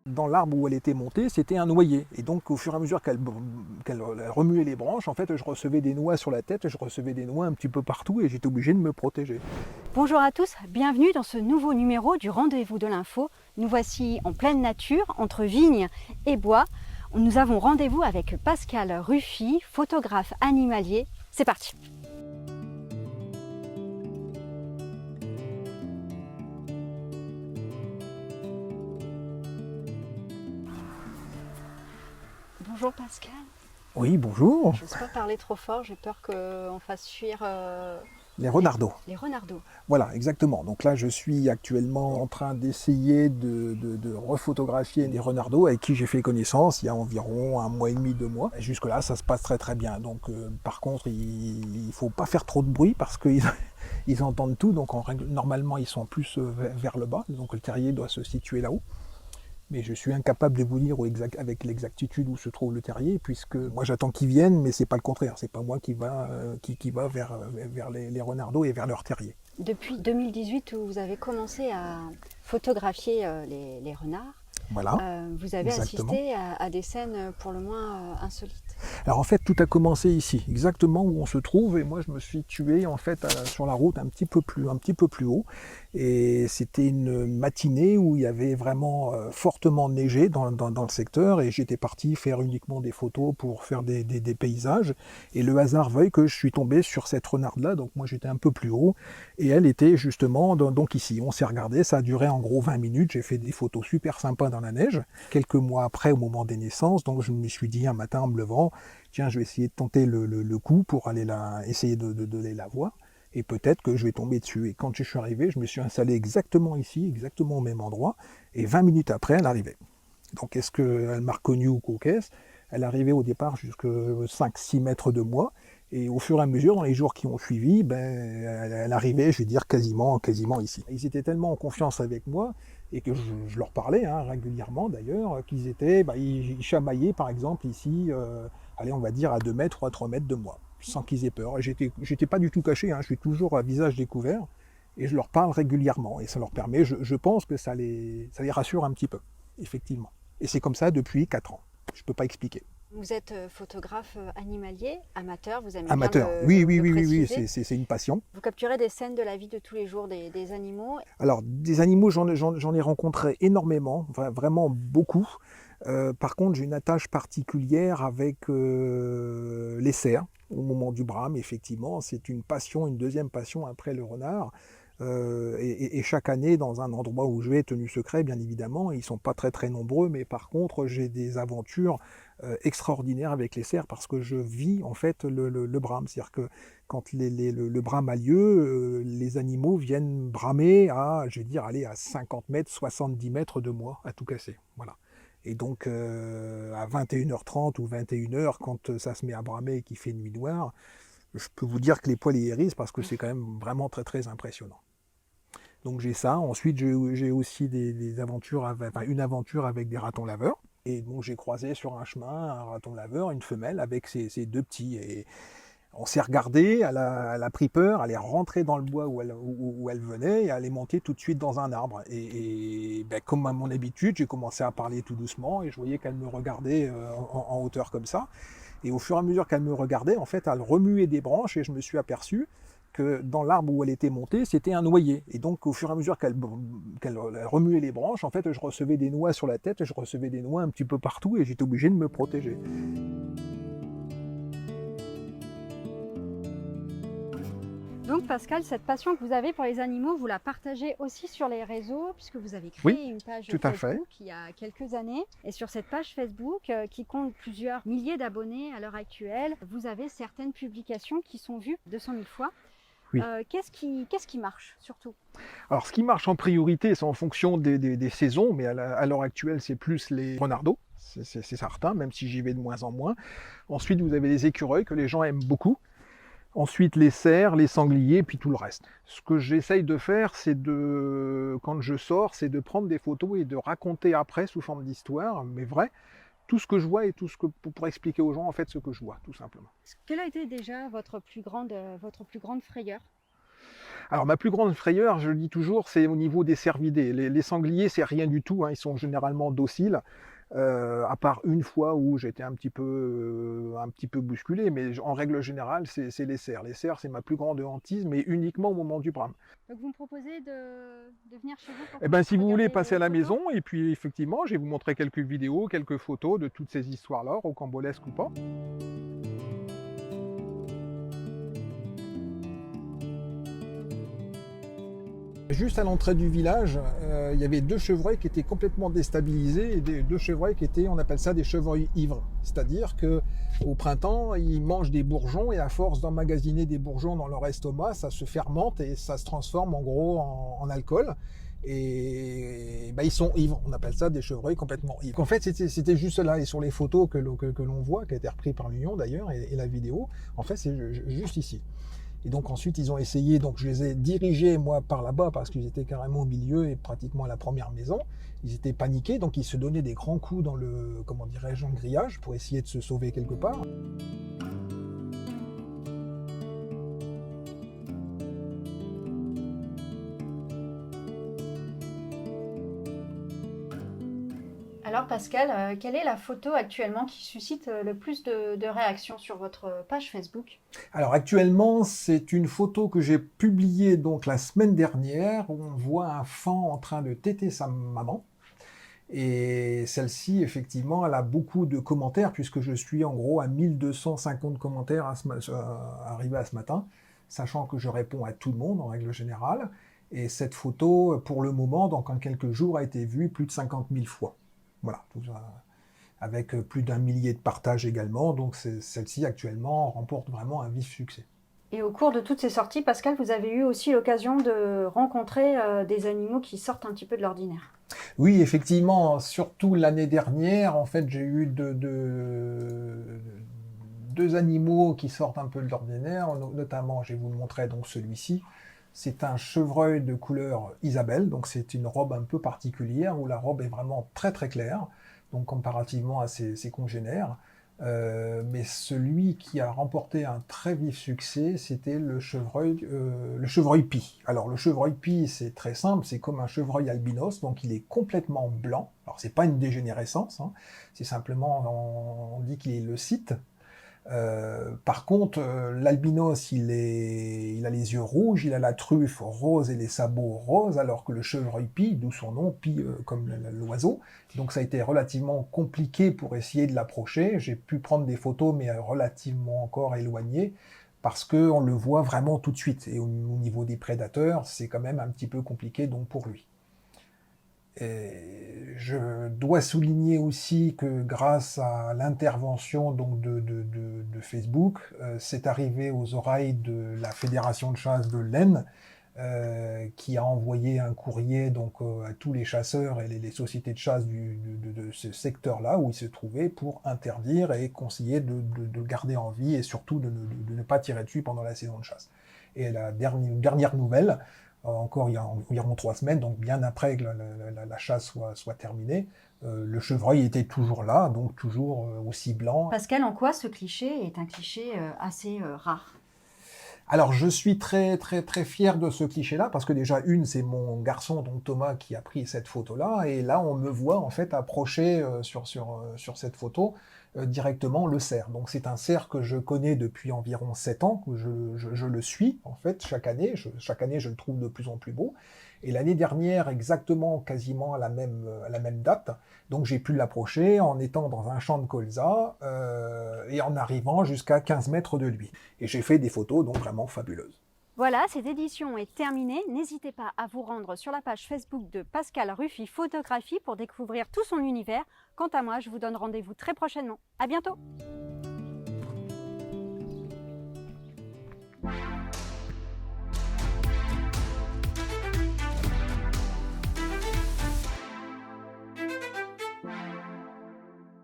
Dans l'arbre où elle était montée, c'était un noyer. Et donc, au fur et à mesure qu'elle remuait les branches, en fait, je recevais des noix sur la tête, je recevais des noix un petit peu partout et j'étais obligé de me protéger. Bonjour à tous, bienvenue dans ce nouveau numéro du Rendez-vous de l'info. Nous voici en pleine nature, entre vignes et bois. Nous avons rendez-vous avec Pascal Ruffy, photographe animalier. C'est parti. Bonjour Pascal. Oui, bonjour. Je n'ose pas parler trop fort, j'ai peur qu'on fasse fuir Les renardeaux. les renardeaux. Voilà, exactement. Donc là, je suis actuellement en train d'essayer de refotographier des renardeaux avec qui j'ai fait connaissance il y a environ 1 mois et demi, 2 mois. Et jusque-là, ça se passe très très bien. Donc par contre, il ne faut pas faire trop de bruit parce qu'ils ils entendent tout. Donc normalement, ils sont plus vers le bas. Donc le terrier doit se situer là-haut. Mais je suis incapable de vous dire avec l'exactitude où se trouve le terrier, puisque moi j'attends qu'ils viennent, mais c'est pas le contraire. C'est pas moi qui va vers les renardeaux et vers leur terrier. Depuis 2018, où vous avez commencé à photographier les renards, Voilà, vous avez exactement. assisté à des scènes pour le moins insolites. Alors en fait, tout a commencé ici, exactement où on se trouve, et moi je me suis tué en fait sur la route un petit peu plus haut. Et c'était une matinée où il y avait vraiment fortement neigé dans le secteur, et j'étais parti faire uniquement des photos pour faire des paysages. Et le hasard veuille que je suis tombé sur cette renarde-là, donc moi j'étais un peu plus haut, et elle était justement donc ici. On s'est regardé, ça a duré en gros 20 minutes, j'ai fait des photos super sympas dans la neige. Quelques mois après, au moment des naissances, donc je me suis dit un matin en me levant, tiens, je vais essayer de tenter le coup pour aller essayer de la voir. Et peut-être que je vais tomber dessus. Et quand je suis arrivé, je me suis installé exactement ici, exactement au même endroit. Et 20 minutes après, elle arrivait. Donc est-ce qu'elle m'a reconnu ou quoi qu'est-ce? Elle arrivait au départ jusqu'à 5-6 mètres de moi. Et au fur et à mesure, dans les jours qui ont suivi, elle arrivait, je vais dire, quasiment ici. Ils étaient tellement en confiance avec moi, et que je leur parlais régulièrement d'ailleurs, qu'ils étaient, ils chamaillaient par exemple ici, allez, on va dire à 2 mètres ou à 3 mètres de moi, sans qu'ils aient peur. Et j'étais pas du tout caché, je suis toujours à visage découvert, et je leur parle régulièrement, et ça leur permet, je pense que ça les rassure un petit peu, effectivement. Et c'est comme ça depuis 4 ans. Je peux pas expliquer. Vous êtes photographe animalier, amateur, vous aimez Amateur, bien oui, préciser. c'est une passion. Vous capturez des scènes de la vie de tous les jours des animaux. Alors, des animaux, j'en ai rencontré énormément, vraiment beaucoup. Par contre, j'ai une attache particulière avec les cerfs, au moment du brame, effectivement. C'est une passion, une deuxième passion après le renard. Et chaque année, dans un endroit où je vais, tenu secret, bien évidemment, ils ne sont pas très très nombreux, mais par contre, j'ai des aventures extraordinaires avec les cerfs parce que je vis en fait le brame. C'est-à-dire que quand le brame a lieu, les animaux viennent bramer à, je vais dire, aller à 50 mètres, 70 mètres de moi, à tout casser. Voilà. Et donc, à 21h30 ou 21h, quand ça se met à bramer et qu'il fait nuit noire, je peux vous dire que les poils y hérissent parce que c'est quand même vraiment très très impressionnant. Donc j'ai ça. Ensuite, j'ai aussi des aventures, une aventure avec des ratons laveurs. Et donc j'ai croisé sur un chemin un raton laveur, une femelle avec ses 2 petits. Et on s'est regardé, elle a pris peur, elle est rentrée dans le bois où elle venait et elle est montée tout de suite dans un arbre. Et comme à mon habitude, j'ai commencé à parler tout doucement et je voyais qu'elle me regardait en hauteur comme ça. Et au fur et à mesure qu'elle me regardait, en fait, elle remuait des branches et je me suis aperçu que dans l'arbre où elle était montée, c'était un noyer. Et donc, au fur et à mesure qu'elle remuait les branches, en fait, je recevais des noix sur la tête, je recevais des noix un petit peu partout et j'étais obligé de me protéger. Donc Pascal, cette passion que vous avez pour les animaux, vous la partagez aussi sur les réseaux, puisque vous avez créé Oui, une page tout à fait. Facebook il y a quelques années. Et sur cette page Facebook, qui compte plusieurs milliers d'abonnés à l'heure actuelle, vous avez certaines publications qui sont vues 200 000 fois. Oui. Qu'est-ce qui marche surtout? Alors, ce qui marche en priorité, c'est en fonction des saisons, mais à l'heure actuelle, c'est plus les renardeaux, c'est certain, même si j'y vais de moins en moins. Ensuite, vous avez les écureuils que les gens aiment beaucoup. Ensuite, les cerfs, les sangliers, puis tout le reste. Ce que j'essaye de faire, quand je sors, c'est de prendre des photos et de raconter après, sous forme d'histoire, mais vrai, tout ce que je vois et pour expliquer aux gens, en fait, ce que je vois, tout simplement. Quelle a été déjà votre plus grande frayeur? Alors ma plus grande frayeur, je le dis toujours, c'est au niveau des cervidés. Les sangliers, c'est rien du tout, hein, ils sont généralement dociles, à part une fois où j'étais un petit peu bousculé, mais en règle générale, c'est les cerfs. Les cerfs, c'est ma plus grande hantise, mais uniquement au moment du brame. Donc vous me proposez de venir chez vous pour Eh qu'on ben, puisse si vous voulez regarder passer les à la photos? maison, et puis effectivement, je vais vous montrer quelques vidéos, quelques photos de toutes ces histoires-là, rocambolesques ou pas. Juste à l'entrée du village, il y avait deux chevreuils qui étaient complètement déstabilisés et deux chevreuils qui étaient, on appelle ça des chevreuils ivres. C'est-à-dire que au printemps, ils mangent des bourgeons et à force d'emmagasiner des bourgeons dans leur estomac, ça se fermente et ça se transforme en gros en alcool. Et ben, ils sont ivres. On appelle ça des chevreuils complètement ivres. En fait, c'était juste là. Et sur les photos que l'on voit, qui a été repris par l'Union d'ailleurs, et la vidéo, en fait, c'est juste ici. Et donc ensuite, ils ont essayé, donc je les ai dirigés moi par là-bas parce qu'ils étaient carrément au milieu et pratiquement à la première maison. Ils étaient paniqués, donc ils se donnaient des grands coups dans le, comment dirais-je, en grillage pour essayer de se sauver quelque part. Alors Pascal, quelle est la photo actuellement qui suscite le plus de réactions sur votre page Facebook? Alors actuellement, c'est une photo que j'ai publiée donc la semaine dernière où on voit un fan en train de téter sa maman. Et celle-ci, effectivement, elle a beaucoup de commentaires puisque je suis en gros à 1250 commentaires arrivés à ce matin, sachant que je réponds à tout le monde en règle générale. Et cette photo, pour le moment, donc en quelques jours, a été vue plus de 50 000 fois. Voilà, tout ça, avec plus d'1 millier de partages également. Donc celle-ci, actuellement, remporte vraiment un vif succès. Et au cours de toutes ces sorties, Pascal, vous avez eu aussi l'occasion de rencontrer des animaux qui sortent un petit peu de l'ordinaire. Oui, effectivement, surtout l'année dernière, en fait, j'ai eu deux animaux qui sortent un peu de l'ordinaire, notamment, je vais vous le montrer, donc celui-ci. C'est un chevreuil de couleur Isabelle, donc c'est une robe un peu particulière où la robe est vraiment très très claire, donc comparativement à ses congénères. Mais celui qui a remporté un très vif succès, c'était le chevreuil pie. Alors le chevreuil pie, c'est très simple, c'est comme un chevreuil albinos, donc il est complètement blanc. Alors c'est pas une dégénérescence, hein, c'est simplement, on dit qu'il est le site. Par contre, l'albinos, il a les yeux rouges, il a la truffe rose et les sabots roses, alors que le chevreuil pie, d'où son nom, pie comme l'oiseau. Donc ça a été relativement compliqué pour essayer de l'approcher. J'ai pu prendre des photos, mais relativement encore éloignées, parce qu'on le voit vraiment tout de suite. Et au niveau des prédateurs, c'est quand même un petit peu compliqué donc pour lui. Et je dois souligner aussi que grâce à l'intervention donc de Facebook, c'est arrivé aux oreilles de la Fédération de chasse de l'Aisne, qui a envoyé un courrier donc à tous les chasseurs et les sociétés de chasse de ce secteur-là où il se trouvait pour interdire et conseiller de le garder en vie et surtout de ne pas tirer dessus pendant la saison de chasse. Et la dernière nouvelle, encore il y a environ 3 semaines, donc bien après que la chasse soit terminée, le chevreuil était toujours là, donc toujours aussi blanc. Pascal, en quoi ce cliché est un cliché assez rare? Alors je suis très très très fier de ce cliché-là, parce que déjà c'est mon garçon, donc Thomas, qui a pris cette photo-là, et là on me voit en fait approcher sur cette photo directement le cerf. Donc c'est un cerf que je connais depuis environ 7 ans, que je le suis en fait chaque année. Chaque année je le trouve de plus en plus beau. Et l'année dernière, exactement quasiment à la même date, donc j'ai pu l'approcher en étant dans un champ de colza et en arrivant jusqu'à 15 mètres de lui. Et j'ai fait des photos donc vraiment fabuleuses. Voilà, cette édition est terminée. N'hésitez pas à vous rendre sur la page Facebook de Pascal Ruffy Photographie pour découvrir tout son univers. Quant à moi, je vous donne rendez-vous très prochainement. À bientôt!